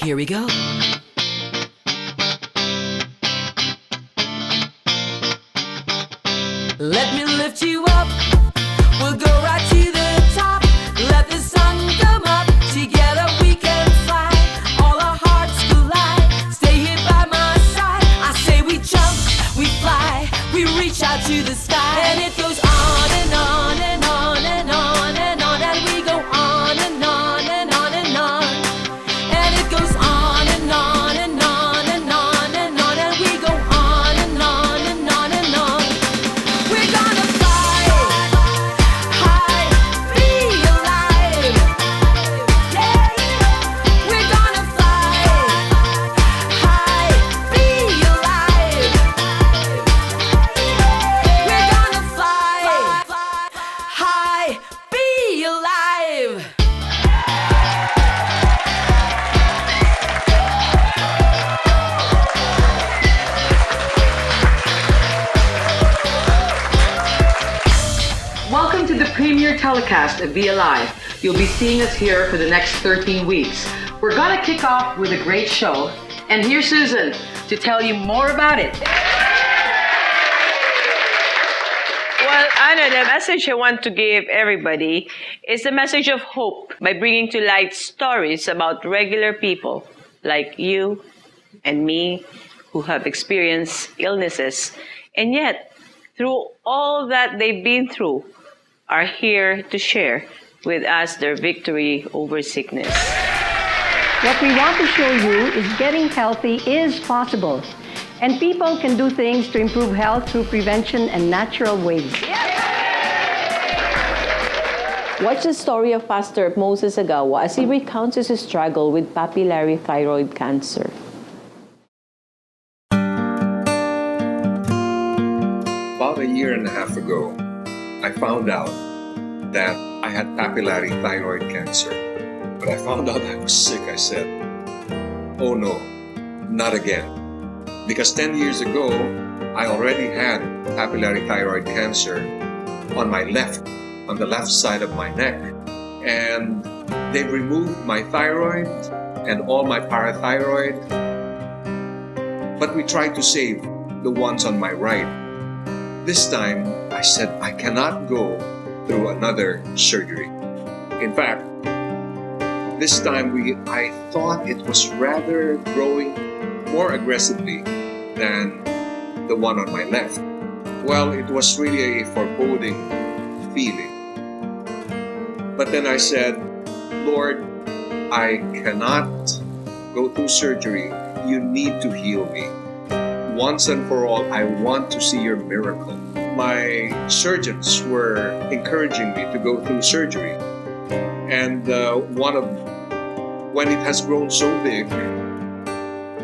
Here we go. Let me lift you up. We'll go right to the top. Let the sun come up. Together we can fly. All our hearts collide. Stay here by my side. I say we jump, we fly. We reach out to the sky. And it goes on and on and on and on and on. And we go on and on and on and on. And it goes on and on and on and on and on. And we go on and on and on and on. We're gonna fly high, be alive. Yeah. We're gonna fly high, be alive. We're gonna fly high, be alive. Welcome to the premiere telecast of Be Alive. You'll be seeing us here for the next 13 weeks. We're gonna kick off with a great show, and here's Susan to tell you more about it. Well, Anna, the message I want to give everybody is the message of hope by bringing to light stories about regular people like you and me who have experienced illnesses and yet, through all that they've been through, are here to share with us their victory over sickness. What we want to show you is getting healthy is possible, and people can do things to improve health through prevention and natural ways. Watch the story of Pastor Moses Agawa as he recounts his struggle with papillary thyroid cancer. About a year and a half ago, I found out that I had papillary thyroid cancer. When I found out I was sick, I said, oh no, not again. Because 10 years ago, I already had papillary thyroid cancer on the left side of my neck. And they removed my thyroid and all my parathyroid. But we tried to save the ones on my right. This time, I said I cannot go through another surgery. In fact, this time I thought it was rather growing more aggressively than the one on my left. Well, it was really a foreboding feeling. But then I said, Lord, I cannot go through surgery. You need to heal me. Once and for all, I want to see your miracle. My surgeons were encouraging me to go through surgery. And when it has grown so big,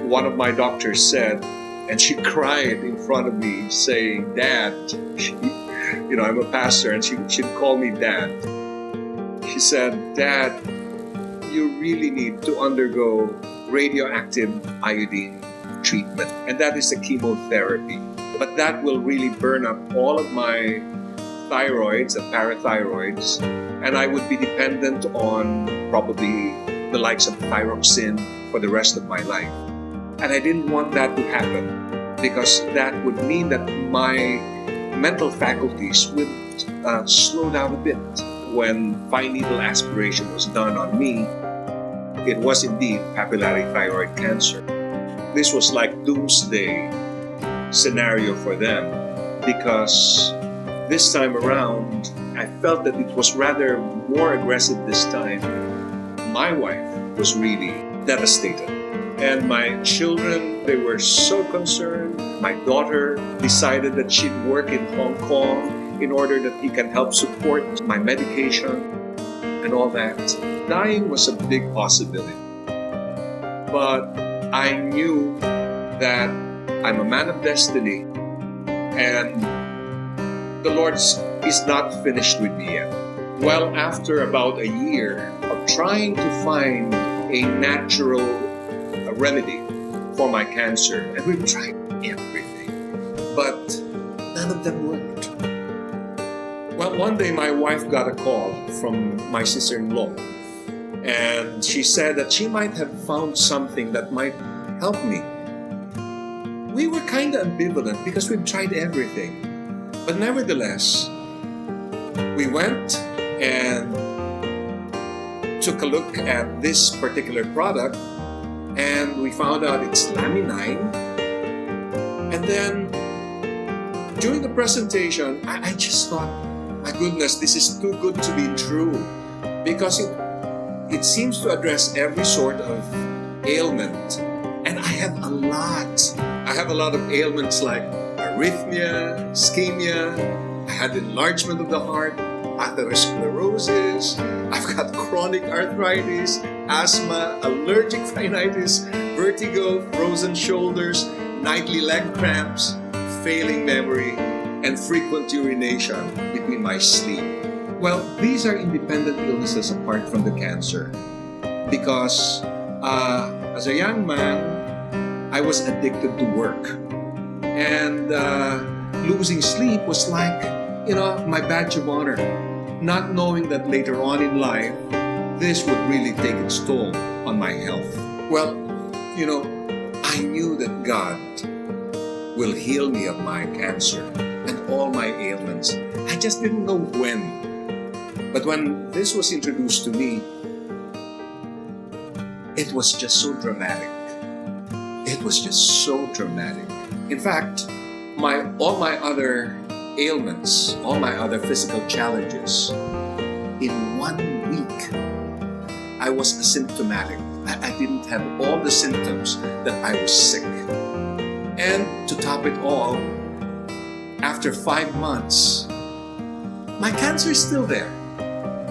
one of my doctors said, and she cried in front of me saying, Dad, I'm a pastor, and she'd call me Dad. She said, Dad, you really need to undergo radioactive iodine treatment, and that is a chemotherapy. But that will really burn up all of my thyroids and parathyroids, and I would be dependent on probably the likes of thyroxine for the rest of my life. And I didn't want that to happen, because that would mean that my mental faculties would slow down a bit. When fine needle aspiration was done on me, it was indeed papillary thyroid cancer. This was like doomsday scenario for them, because this time around, I felt that it was rather more aggressive this time. My wife was really devastated. And my children, they were so concerned. My daughter decided that she'd work in Hong Kong in order that he can help support my medication and all that. Dying was a big possibility. But I knew that I'm a man of destiny, and the Lord is not finished with me yet. Well, after about a year of trying to find a natural remedy for my cancer, and we've tried everything, but none of them worked. Well, one day my wife got a call from my sister-in-law, And she said that she might have found something that might help me. We were kind of ambivalent because we've tried everything. But nevertheless, we went and took a look at this particular product, and we found out it's Lammi-9. And then during the presentation, I just thought, my goodness, this is too good to be true, because it seems to address every sort of ailment. And I have a lot. I have a lot of ailments like arrhythmia, ischemia, I had enlargement of the heart, atherosclerosis, I've got chronic arthritis, asthma, allergic rhinitis, vertigo, frozen shoulders, nightly leg cramps, failing memory, and frequent urination between my sleep. Well, these are independent illnesses apart from the cancer, because as a young man, I was addicted to work, and losing sleep was like, my badge of honor, not knowing that later on in life, this would really take its toll on my health. Well, I knew that God will heal me of my cancer and all my ailments. I just didn't know when. But when this was introduced to me, it was just so dramatic. It was just so dramatic. In fact, all my other ailments, all my other physical challenges, in 1 week, I was asymptomatic. I didn't have all the symptoms that I was sick. And to top it all, after 5 months, my cancer is still there.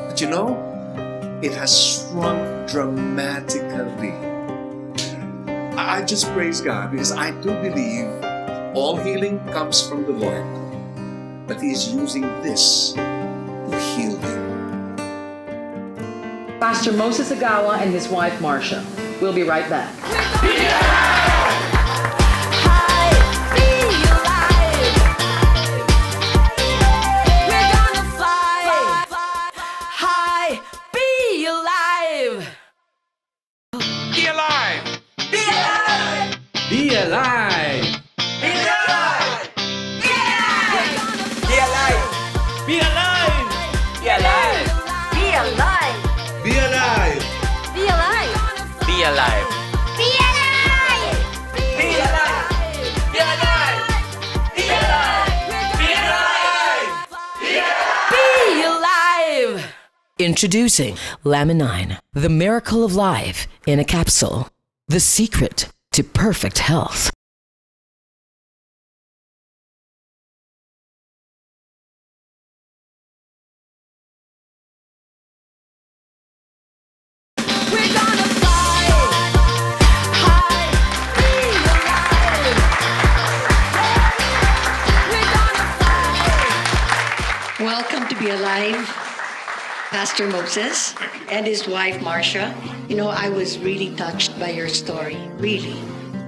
But it has shrunk dramatically. I just praise God, because I do believe all healing comes from the Lord. But He is using this to heal you. Pastor Moses Agawa and his wife Marcia. We'll be right back. Be alive! Be alive! Be alive! Be alive! Be alive! Be alive! Be alive! Be alive! Be alive! Be alive! Be alive! Be alive! Be alive! Be alive! Be alive! Introducing Lammi-9, the miracle of life in a capsule. The secret to perfect health. We're gonna fly high, be alive. We're gonna fly. Welcome to Be Alive, Pastor Moses and his wife Marcia. I was really touched by your story, really.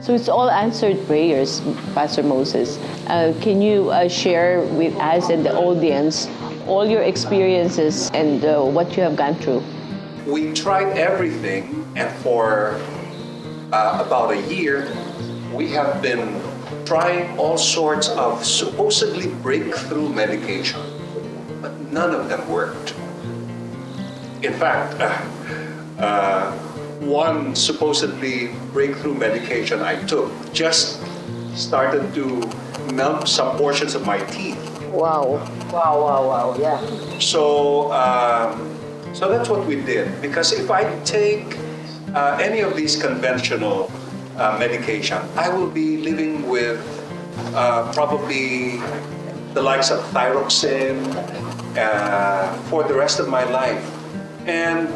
So it's all answered prayers, Pastor Moses. Can you share with us and the audience all your experiences and what you have gone through? We tried everything, and for about a year, we have been trying all sorts of supposedly breakthrough medication, but none of them worked. In fact, one supposedly breakthrough medication I took just started to melt some portions of my teeth. Wow, yeah. So that's what we did. Because if I take any of these conventional medication, I will be living with probably the likes of thyroxine for the rest of my life. And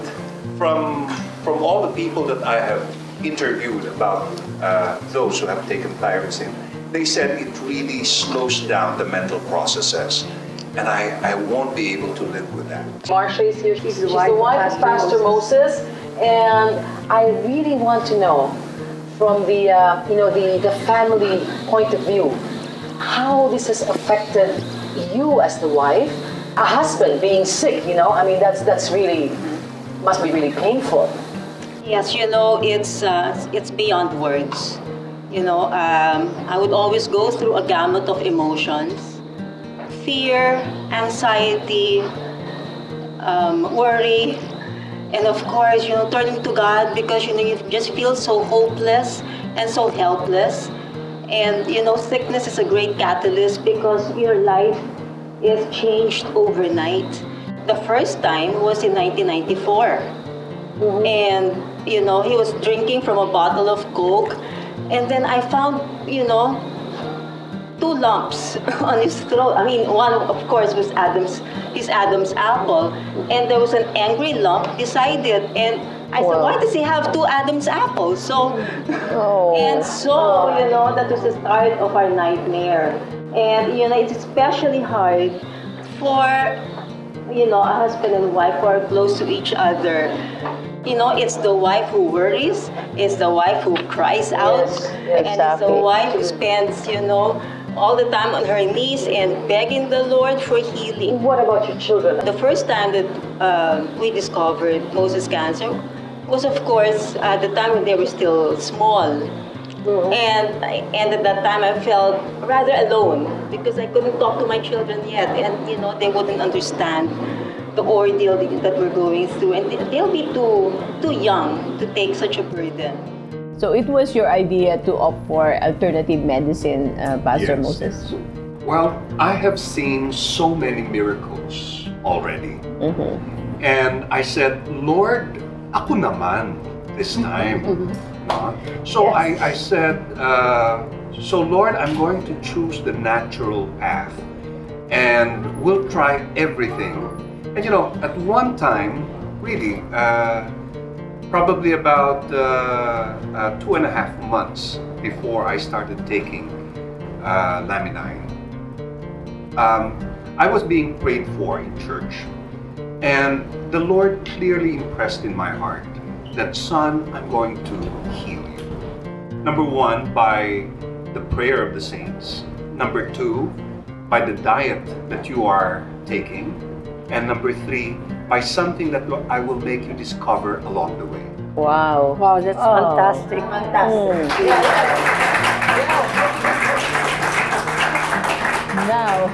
from all the people that I have interviewed about those who have taken thyroxine, they said it really slows down the mental processes. And I won't be able to live with that. Marcia is here. She's the wife of Pastor Moses. And I really want to know, from the the family point of view, how this has affected you as the wife, a husband being sick. That's really must be really painful. Yes, it's beyond words. I would always go through a gamut of emotions: fear, anxiety, worry, and of course, turning to God because you just feel so hopeless and so helpless. And sickness is a great catalyst because your life is changed overnight. The first time was in 1994. And, he was drinking from a bottle of Coke. And then I found, 2 lumps on his throat. I mean, one, of course, was his Adam's apple. And there was an angry lump beside it. And I said, why does he have 2 Adam's apples? So, that was the start of our nightmare. And, it's especially hard for, a husband and wife who are close to each other. It's the wife who worries, it's the wife who cries out, and it's the wife who spends, all the time on her knees and begging the Lord for healing. What about your children? The first time that we discovered Moses' cancer was, of course, at the time when they were still small. And at that time I felt rather alone because I couldn't talk to my children yet, and they wouldn't understand the ordeal that we're going through, and they'll be too young to take such a burden. So it was your idea to opt for alternative medicine, Pastor Yes. Moses? Well, I have seen so many miracles already. And I said, Lord, ako naman this time. No? So I said, so Lord, I'm going to choose the natural path and we'll try everything. And at one time, really, probably about 2.5 months before I started taking Laminine, I was being prayed for in church. And the Lord clearly impressed in my heart that, son, I'm going to heal you. Number 1, by the prayer of the saints. Number 2, by the diet that you are taking. And number 3, by something that I will make you discover along the way. Wow. Wow, that's fantastic. Fantastic. Now,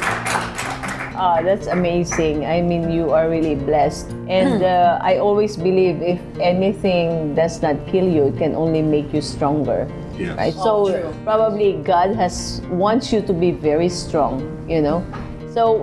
that's amazing. I mean, you are really blessed. And I always believe if anything does not kill you, it can only make you stronger. Yes. Right? So probably God wants you to be very strong, So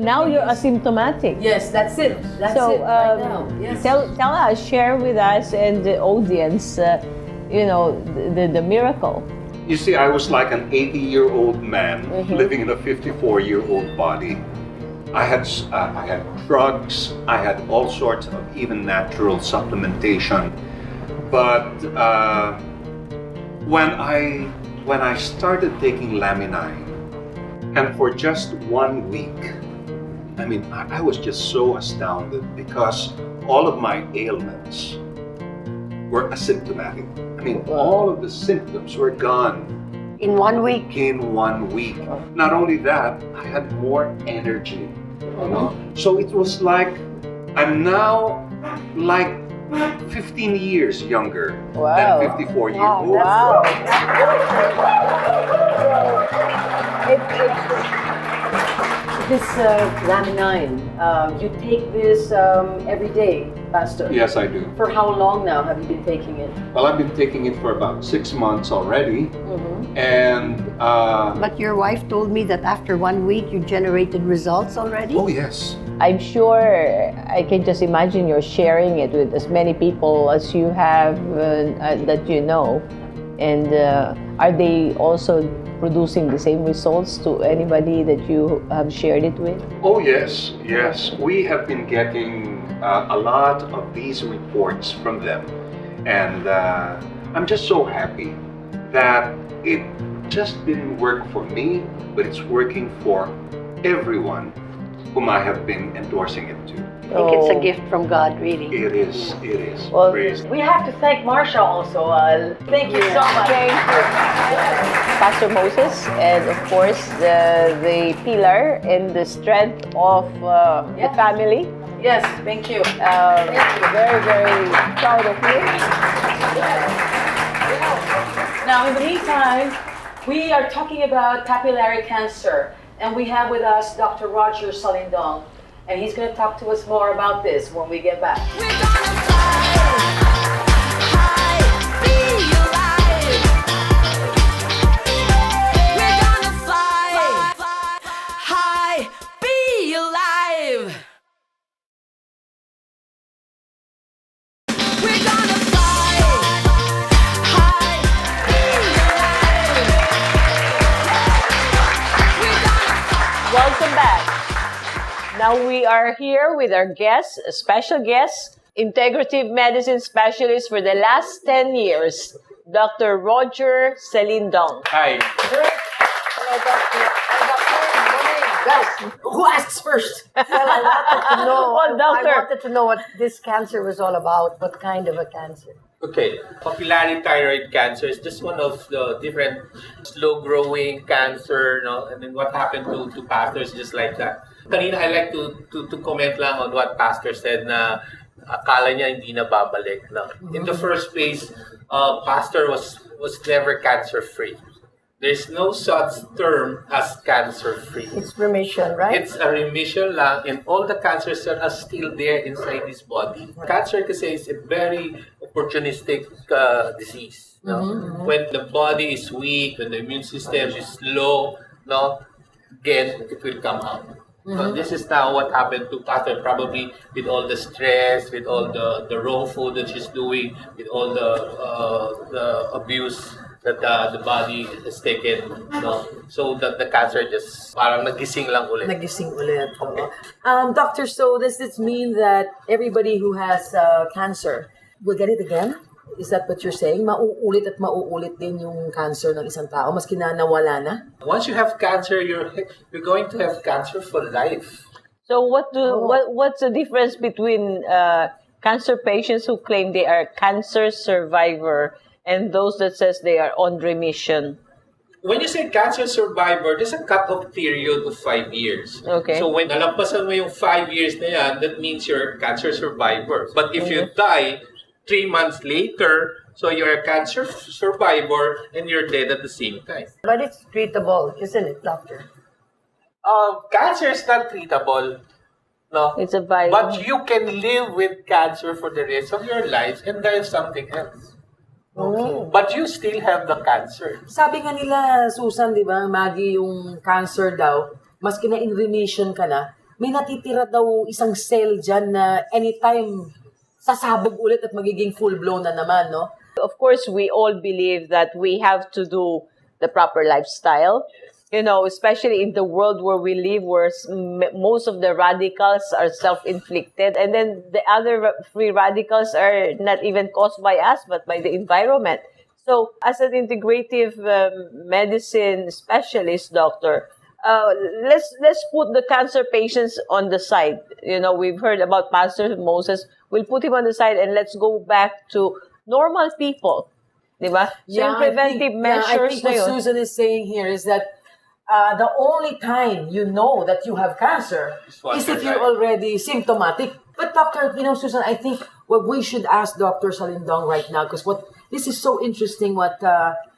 now you're asymptomatic. Yes, that's it. That's So it right now. Yes. tell us, share with us and the audience, the miracle. You see, I was like an 80-year-old man living in a 54-year-old body. I had drugs, I had all sorts of even natural supplementation. But when I started taking Laminine, and for just 1 week, I mean, I was just so astounded because all of my ailments were asymptomatic. I mean, all of the symptoms were gone. In 1 week. In 1 week. Not only that, I had more energy. So it was like I'm now like 15 years younger than 54 years old. Wow. This Laminine, you take this every day, Pastor? Yes, I do. For how long now have you been taking it? Well, I've been taking it for about 6 months already. And But your wife told me that after 1 week, you generated results already? oh yes. I'm sure I can just imagine you're sharing it with as many people as you have that you know. And are they also producing the same results to anybody that you have shared it with? Oh yes, yes. We have been getting a lot of these reports from them. And I'm just so happy that it just didn't work for me, but it's working for everyone whom I have been endorsing it to. I think it's a gift from God, really. It is, it is. Well, Praise We have to thank Marsha also. Thank you so much. Thank you, Pastor Moses, and of course the pillar and the strength of the family. Yes, thank you. Very, very proud of you. Now, in the meantime, we are talking about papillary cancer, and we have with us Dr. Roger Salindong, and he's going to talk to us more about this when we get back. We're gonna fly high, be alive. We're gonna fly high, be alive. We're gonna fly high, be alive. We're gonna Welcome back. Now we are here with our guest, a special guest, integrative medicine specialist for the last 10 years, Dr. Roger Salindong. Hi. Hello, Doctor. Guys, who asks first? Well, I wanted to know. Well, doctor. I wanted to know what this cancer was all about. What kind of a cancer? Okay, papillary thyroid cancer is just one of the different slow-growing cancer, no? And then what happened to pastors just like that. Kanina, I like to comment lang on what pastor said na akala niya hindi na babalik. No? In the first place, pastor was never cancer-free. There's no such term as cancer-free. It's remission, right? It's a remission lang, and all the cancers are still there inside this body. Cancer kasi is a very opportunistic disease. No? When the body is weak, when the immune system is low, no, again, it will come out. So this is now what happened to Pastor, probably with all the stress, with all the raw food that she's doing, with all the abuse that the body has taken, no? So that the cancer just parang nagising lang ulit. Nagising ulit. Doctor, so does this mean that everybody who has cancer will get it again? Is that what you're saying? Mauulit at mauulit din yung cancer ng isang tao, maski na nawala na? Once you have cancer, you're going to have cancer for life. So what's the difference between cancer patients who claim they are cancer survivor and those that says they are on remission? When you say cancer survivor, there's a cut-off period of 5 years. Okay. So when nalampasan mo yung 5 years na yan, that means you're a cancer survivor. But if you die 3 months later, so you're a cancer survivor and you're dead at the same time. But it's treatable, isn't it, doctor? Cancer is not treatable. No. It's a virus. But you can live with cancer for the rest of your life and die of something else. Okay. But you still have the cancer. Sabi nga nila, Susan, di ba, Maggie, yung cancer daw, maski na in remission ka na, may natitira daw isang cell dyan na anytime sasabog ulit at magiging full-blown na naman, no? Of course, we all believe that we have to do the proper lifestyle. You know, especially in the world where we live, where most of the radicals are self-inflicted. And then the other free radicals are not even caused by us, but by the environment. So as an integrative medicine specialist, doctor, let's put the cancer patients on the side. You know, we've heard about Pastor Moses. We'll put him on the side and let's go back to normal people. Diba? So yung preventive measures I think what na yun. Susan is saying here is that the only time you know that you have cancer is if you're already symptomatic. But Dr., Susan, I think what we should ask Dr. Salindong right now, because this is so interesting what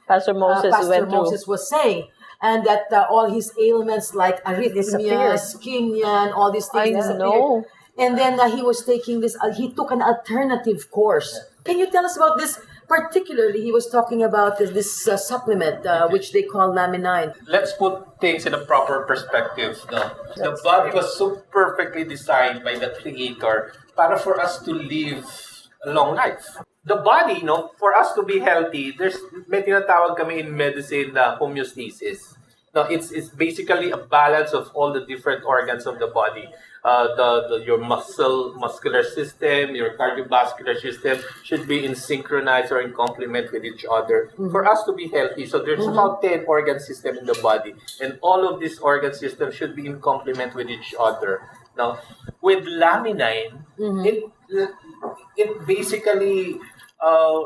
Pastor Moses was saying, and that all his ailments like arrhythmia, ischemia, and all these things disappeared. And then he was taking this, he took an alternative course. Can you tell us about this? Particularly, he was talking about this supplement, which they call Laminine. Let's put things in a proper perspective. No? The body was so perfectly designed by the Creator para for us to live a long life. The body, for us to be healthy, may tinatawag kami in medicine na homeostasis. No, it's basically a balance of all the different organs of the body. Your muscular system, your cardiovascular system should be in synchronized or in complement with each other for us to be healthy. So there's about 10 organ systems in the body, and all of these organ systems should be in complement with each other. Now, with Laminine, it basically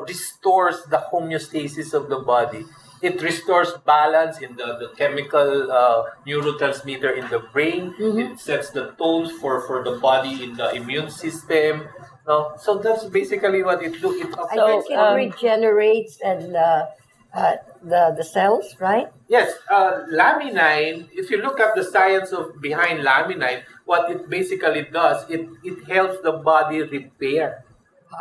restores the homeostasis of the body. It restores balance in the chemical neurotransmitter in the brain. It sets the tones for the body in the immune system. No? So that's basically what it do. It I think it regenerates and the cells, right? Yes, laminine, if you look at the science behind laminine, what it basically does, it helps the body repair.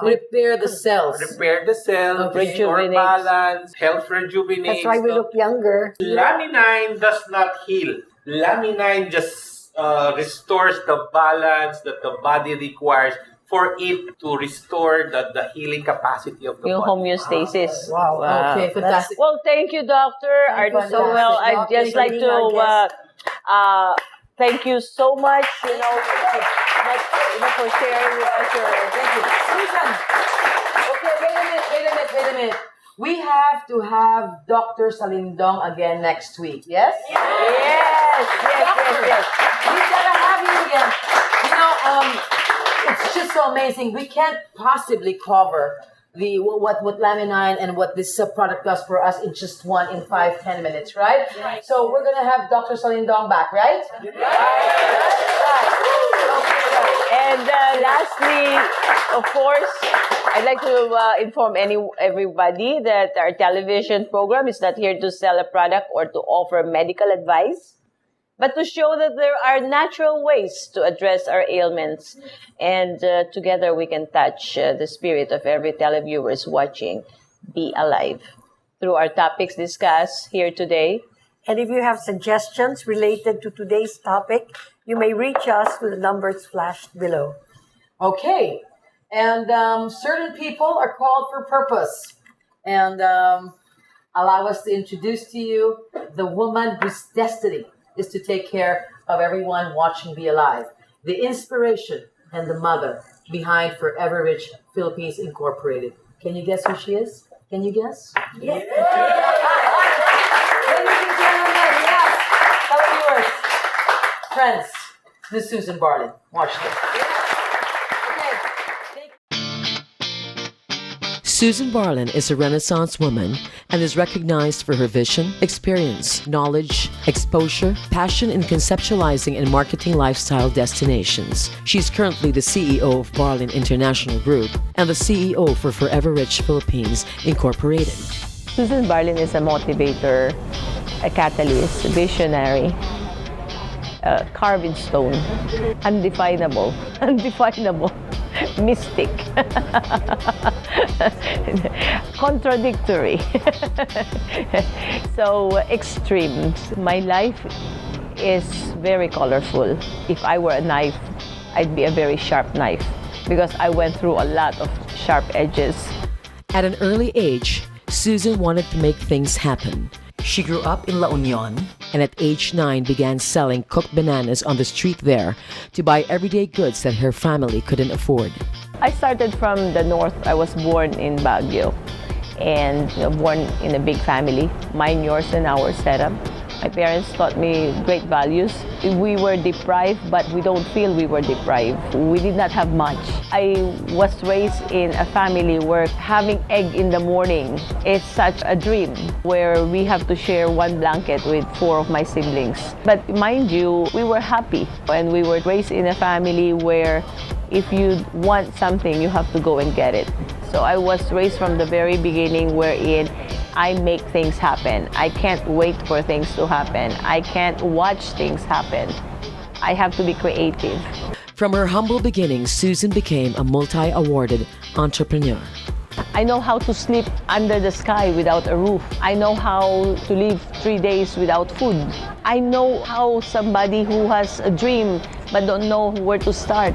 Repair the cells. Repair the cell, restore balance, helps rejuvenate. That's why we look younger. Laminine does not heal. Laminine just restores the balance that the body requires for it to restore the healing capacity of the Yung body. homeostasis. Wow. Okay, fantastic. Well, thank you, Doctor. Fantastic. So well, I'd just like Thank you for being to thank you so much. For sharing with us your. Thank you. Susan! Okay, wait a minute. We have to have Dr. Salindong again next week, yes? Yes. We gotta have you again. You know, it's just so amazing. We can't possibly cover what laminine and what this product does for us in just 5-10 minutes, right? So we're gonna have Dr. Salindong back, right? And lastly, of course, I'd like to inform everybody that our television program is not here to sell a product or to offer medical advice, but to show that there are natural ways to address our ailments. And together we can touch the spirit of every televiewers watching Be Alive. Through our topics discussed here today. And if you have suggestions related to today's topic, you may reach us with the numbers flashed below. Okay. And certain people are called for purpose. And allow us to introduce to you the woman whose destiny is to take care of everyone watching Be Alive. The inspiration and the mother behind Forever Rich Philippines Incorporated. Can you guess who she is? Can you guess? Yeah. Ladies and gentlemen, yes. Televiewers, friends, this is Susan Barlin. Watch this. Susan Barlin is a Renaissance woman and is recognized for her vision, experience, knowledge, exposure, passion in conceptualizing and marketing lifestyle destinations. She's currently the CEO of Barlin International Group and the CEO for Forever Rich Philippines Incorporated. Susan Barlin is a motivator, a catalyst, a visionary, carved in stone, undefinable, mystic, contradictory, so extreme. My life is very colorful. If I were a knife, I'd be a very sharp knife because I went through a lot of sharp edges. At an early age, Susan wanted to make things happen. She grew up in La Union and at age 9 began selling cooked bananas on the street there to buy everyday goods that her family couldn't afford. I started from the north. I was born in Baguio and born in a big family, mine, yours, and our setup. My parents taught me great values. We were deprived, but we don't feel we were deprived. We did not have much. I was raised in a family where having egg in the morning is such a dream, where we have to share one blanket with 4 of my siblings. But mind you, we were happy, and we were raised in a family where if you want something, you have to go and get it. So I was raised from the very beginning wherein I make things happen. I can't wait for things to happen. I can't watch things happen. I have to be creative. From her humble beginnings, Susan became a multi-awarded entrepreneur. I know how to sleep under the sky without a roof. I know how to live 3 days without food. I know how somebody who has a dream but don't know where to start.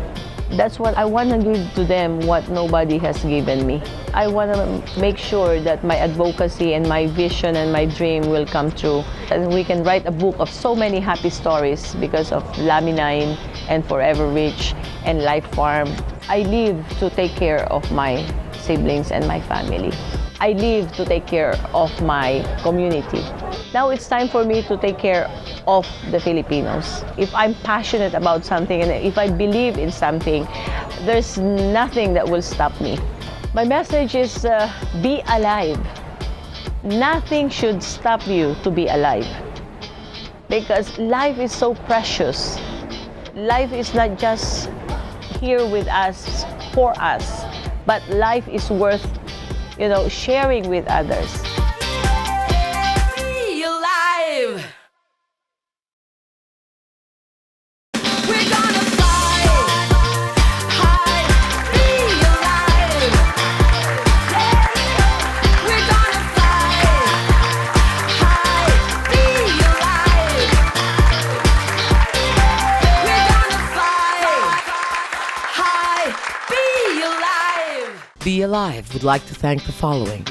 That's what I want to give to them, what nobody has given me. I want to make sure that my advocacy and my vision and my dream will come true. And we can write a book of so many happy stories because of Laminine and Forever Rich and Life Farm. I live to take care of my siblings and my family. I live to take care of my community. Now it's time for me to take care of the Filipinos. If I'm passionate about something and if I believe in something, there's nothing that will stop me. My message is be alive. nothing should stop you to be alive. Because life is so precious. Life is not just here with us, for us, but life is worth, sharing with others. Be alive. We're gonna fly high. Be alive. We're gonna fly high. Be alive. We're gonna fly high. Be alive. Be Alive would like to thank the following: